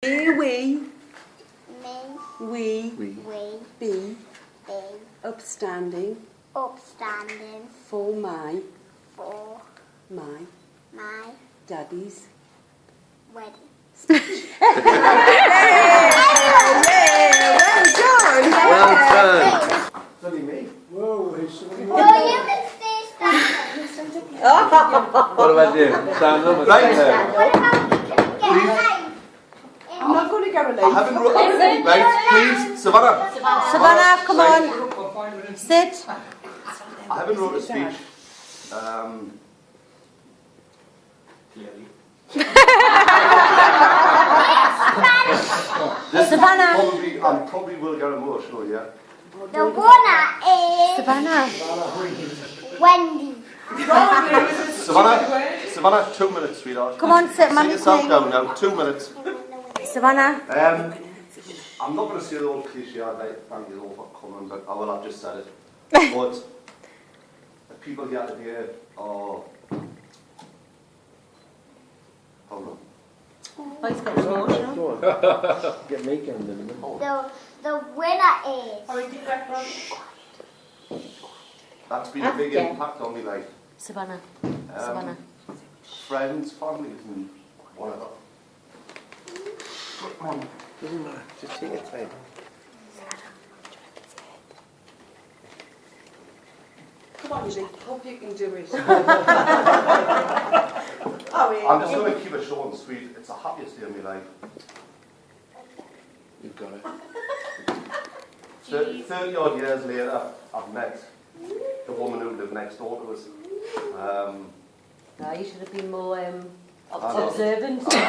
We be upstanding for my daddy's wedding. Well done. It's only me. Well, you can stay standing. What do I do? Stand up and sit there. What about you can get a line? I'm not going to go I haven't wrote. Right, please, Savannah. Savannah, come on. Sit. I haven't wrote a speech. Savannah. I probably will get emotional, yeah. The winner is Savannah. Wendy. Savannah, 2 minutes, sweetheart. Come on, sit, Sit Mummy. yourself down now, 2 minutes. Savannah. I'm not going to say the old cliche, I'd like to thank you all for coming, but I will have just said it. But the people here today are... Hold on. Oh, he's got emotional. Get me going in a minute. The winner is That's been a big impact on my life. Savannah. Friends, families, and whatever. Doesn't matter. Just take your time. Come on, Izzy. Hope you can do it. I'm just going to keep it short and sweet. It's the happiest day of my life. You've got it. 30 odd years later, I've met the woman who lived next door to us. No, you should have been more I observant. Twisted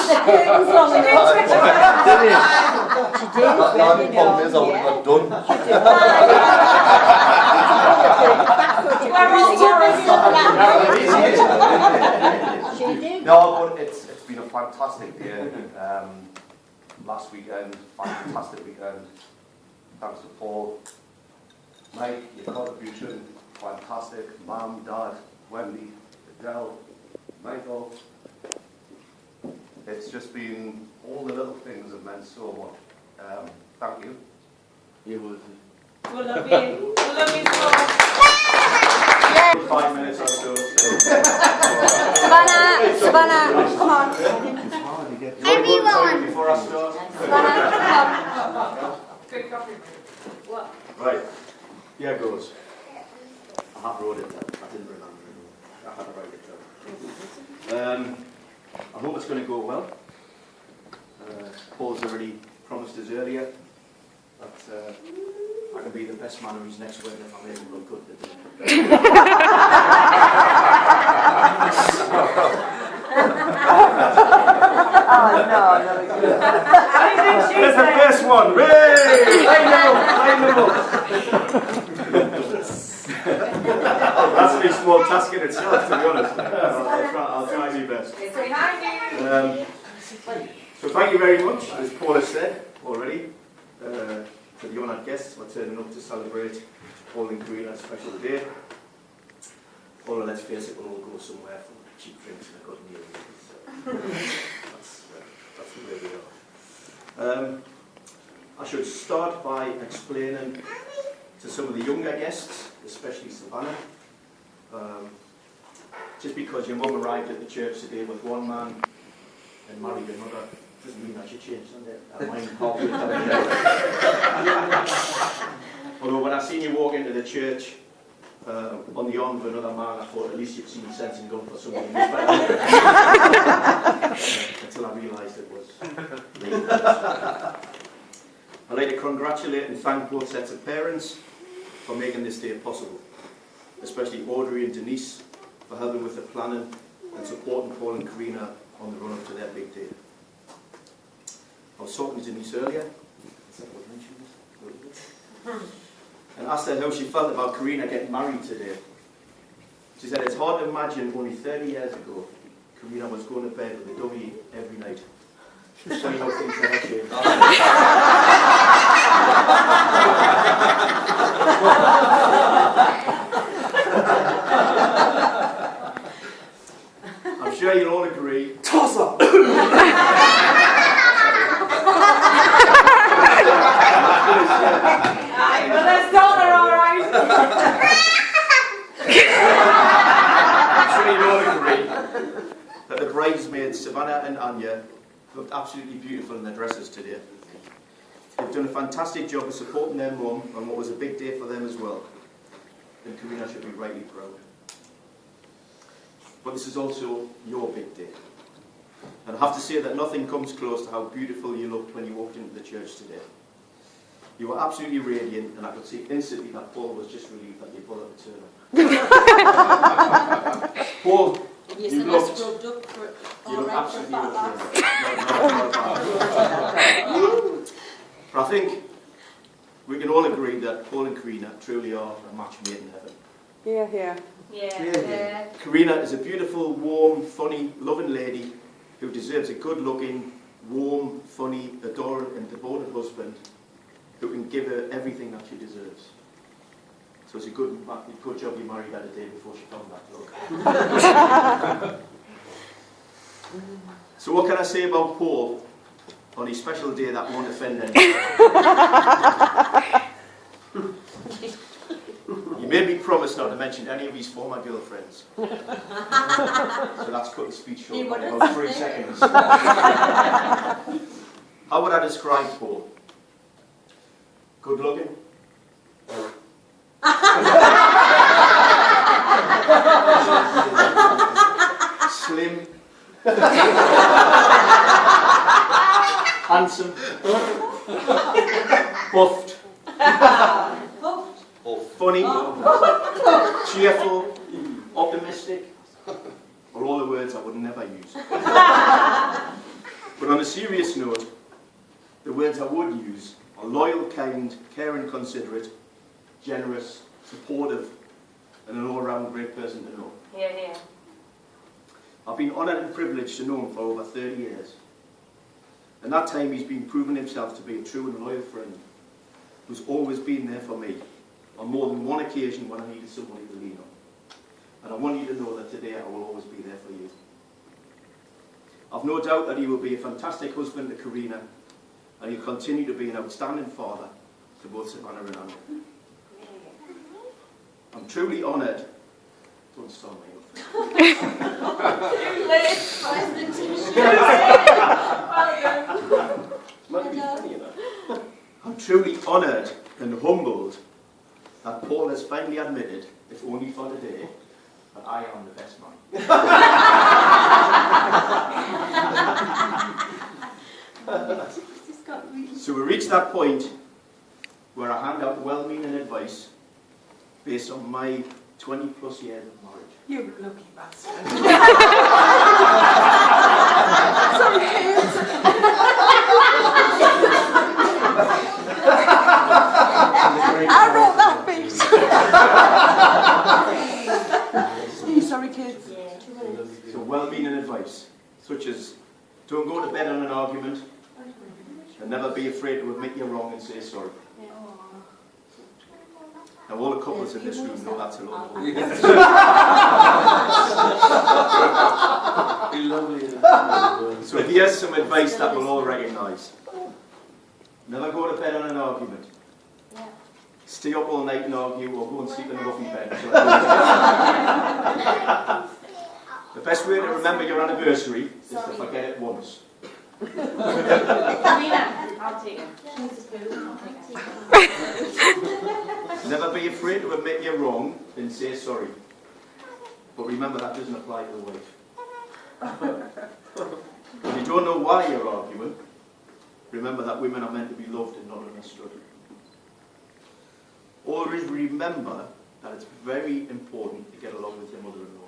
the curtains long enough. Did you? She did. The only problem is I would have got done. She did. No, but it's been a fantastic day. Last weekend, fantastic weekend. Thanks to Paul, Mike, your contribution, fantastic. Mum, Dad, Wendy, Adele, Michael. It's just been all the little things have meant so much. Thank you. You would. We'll love you. We'll love you so much. 5 minutes or so. Savannah, come on. Everyone. Before I start. Savannah, Good coffee. What? Right. Here goes. I have wrote it down. I didn't remember it. I had to write it down. I hope it's going to go well. Paul's already promised us earlier that I can be the best man who's next wedding if I'm able to look good today. There's the first one. Hooray! That's a big small task in itself, to be honest. I'll try my best. So thank you very much, as Paul has said already, to the honoured guests for turning up to celebrate Paul and Corrina's special day. Although let's face it, we'll all go somewhere for cheap drinks and a good meal. So that's the way we are. I should start by explaining to some of the younger guests, especially Savannah. Just because your mum arrived at the church today with one man and married another doesn't mean that she changed, doesn't it? Mine halfway down the Although when I seen you walk into the church on the arm of another man, I thought at least you'd seen sense and gone for somebody who's better. Until I realised it was me. I'd like to congratulate and thank both sets of parents for making this day possible, especially Audrey and Denise for helping with the planning and supporting Paul and Corrina on the run-up to their big day. I was talking to Denise earlier, and asked her how she felt about Corrina getting married today. She said it's hard to imagine only 30 years ago Corrina was going to bed with a dummy every night. So you know things have changed. I'm sure you'll all agree. Toss up! bridesmaids, Savannah and Anya, looked absolutely beautiful in their dresses today. They've done a fantastic job of supporting their mum on what was a big day for them as well. And Corrina should be rightly proud. But this is also your big day. And I have to say that nothing comes close to how beautiful you looked when you walked into the church today. You were absolutely radiant, and I could see instantly that Paul was just relieved that your brother returned. Paul, Yes, you and I looked, scrubbed up for it. you All look right, for absolutely fat okay. lads. But I think we can all agree that Paul and Corrina truly are a match made in heaven. Yeah. Corrina is a beautiful, warm, funny, loving lady who deserves a good-looking, warm, funny, adoring and devoted husband who can give her everything that she deserves. So it's a good job you married her the day before she found that look. So what can I say about Paul on his special day that won't offend anyone? He made me promise not to mention any of his former girlfriends. So that's cut the speech short by about 3 seconds. How would I describe Paul? Good looking? Slim? Handsome? Buffed? Funny? Cheerful? Optimistic? Or all the words I would never use. But on a serious note, the words I would use are loyal, kind, caring, considerate, generous, supportive, and an all-round great person to know. Yeah. I've been honoured and privileged to know him for over 30 years. In that time he's been proving himself to be a true and loyal friend who's always been there for me on more than one occasion when I needed somebody to lean on. And I want you to know that today I will always be there for you. I've no doubt that he will be a fantastic husband to Corrina, and he'll continue to be an outstanding father to both Savannah and Anna. I'm truly honoured. Don't start me up. I'm truly honoured and humbled that Paul has finally admitted, if only for today, that I am the best man. So we reached that point where I hand out well-meaning advice based on my 20+ years of marriage. You lucky bastard. I wrote that bit. Sorry, kids. So well-meaning advice, such as don't go to bed on an argument and never be afraid to admit you're wrong and say sorry. Now all the couples in this room know that's a lot of So here's some advice that we'll all recognise. Never go to bed on an argument. Stay up all night and argue, or go and sleep in a lovely bed. The best way to remember your anniversary is to forget it once. I'll take it. Never be afraid to admit you're wrong and say sorry. But remember that doesn't apply to the wife. If you don't know why you're arguing, remember that women are meant to be loved and not understood. Always remember that it's very important to get along with your mother-in-law.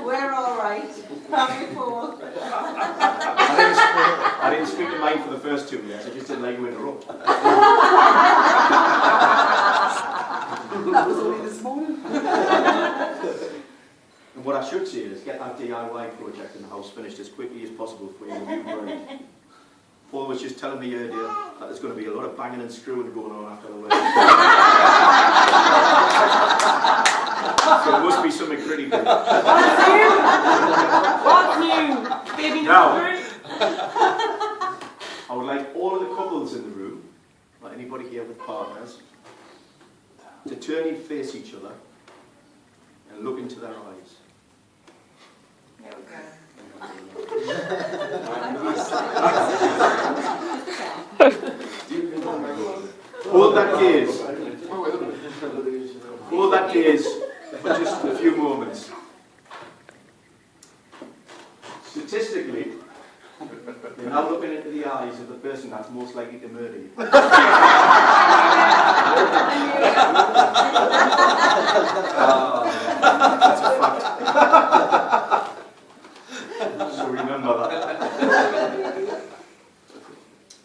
We're all right. Paul. I didn't speak to mine for the first 2 years. I just didn't like you interrupt. That was only this morning. And what I should say is get that DIY project in the house finished as quickly as possible for you. Paul was just telling me earlier that there's going to be a lot of banging and screwing going on after the wedding. So there must be something pretty good. What's new? Baby Now, number 3? I would like all of the couples in the room, like anybody here with partners, to turn and face each other and and look into their eyes. There we go. Hold that gaze. Hold that gaze for just a few moments. Statistically, you're now looking into the eyes of the person that's most likely to murder you. That's a fact. So remember that.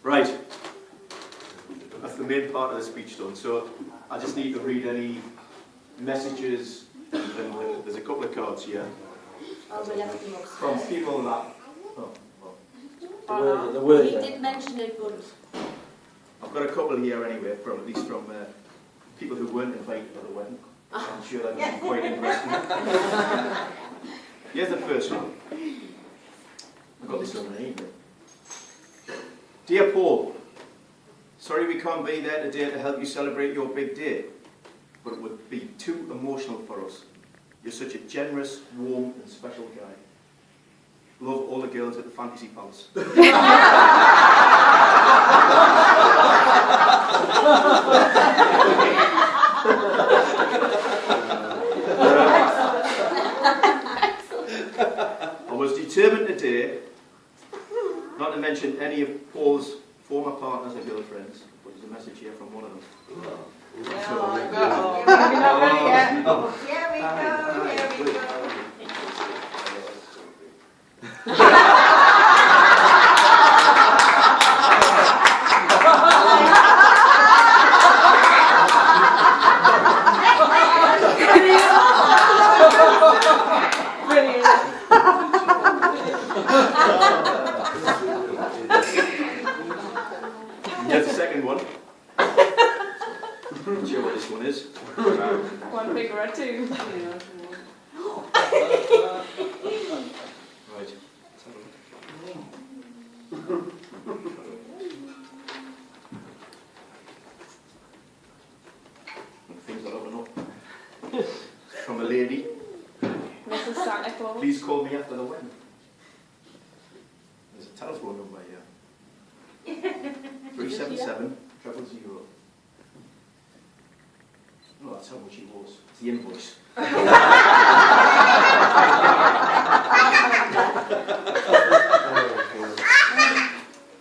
Right. That's the main part of the speech done. So I just need to read any messages, and there's a couple of cards here from people that. The word. He did mention it, but I've got a couple here anyway, from at least from people who weren't invited to the wedding. I'm sure that would be quite interesting. Here's the first one. I got this on my email. Dear Paul, sorry we can't be there today to help you celebrate your big day, but it would be too emotional for us. You're such a generous, warm and special guy. Love all the girls at the Fantasy Palace. I was determined today not to mention any of Paul's former partners or girlfriends, but there's a message here from one of them. Here we go. Here's the second one. Not sure what this one is. One bigger or two. Right. Things are opening up. From a lady. Mrs. Santa Claus. Please call me after the wedding. There's a telephone number here. 377 000. No, that's how much it was. It's the invoice.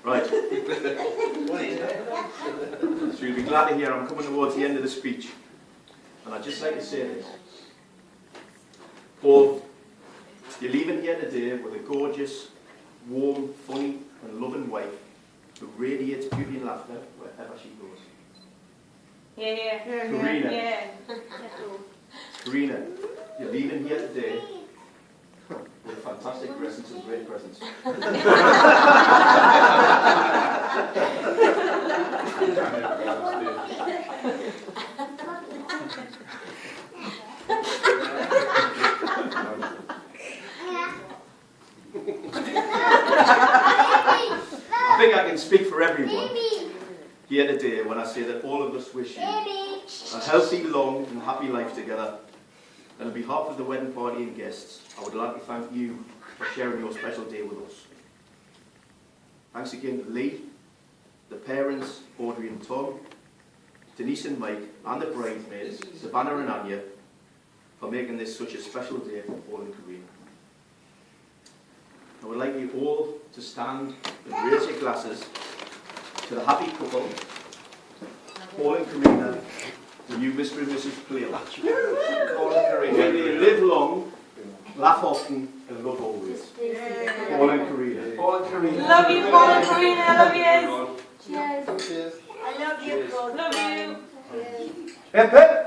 Right. So you'll be glad to hear I'm coming towards the end of the speech. And I'd just like to say this. Paul, you're leaving here today with a gorgeous, warm, funny and loving wife who radiates beauty and laughter wherever she goes. Yeah. Corrina. Yeah. Corrina, you're leaving here today with a fantastic dress and some great presents. I think I can speak for everyone here today when I say that all of us wish you a healthy, long and happy life together. And on behalf of the wedding party and guests, I would like to thank you for sharing your special day with us. Thanks again to Lee, the parents, Audrey and Tom, Denise and Mike, and the bridesmaids, Savannah and Anya, for making this such a special day for Paul and Corrina. I would like you all to stand and raise your glasses to the happy couple, Paul and Corrina, the new Mr. and Mrs. Plail. Paul and Corrina. May they live long, laugh often, and love always. Paul and Corrina. Paul and Corrina. Love you, Paul and Corrina. I love you. cheers. Cheers. I love you, God. Love you. Cheers. Hip hip.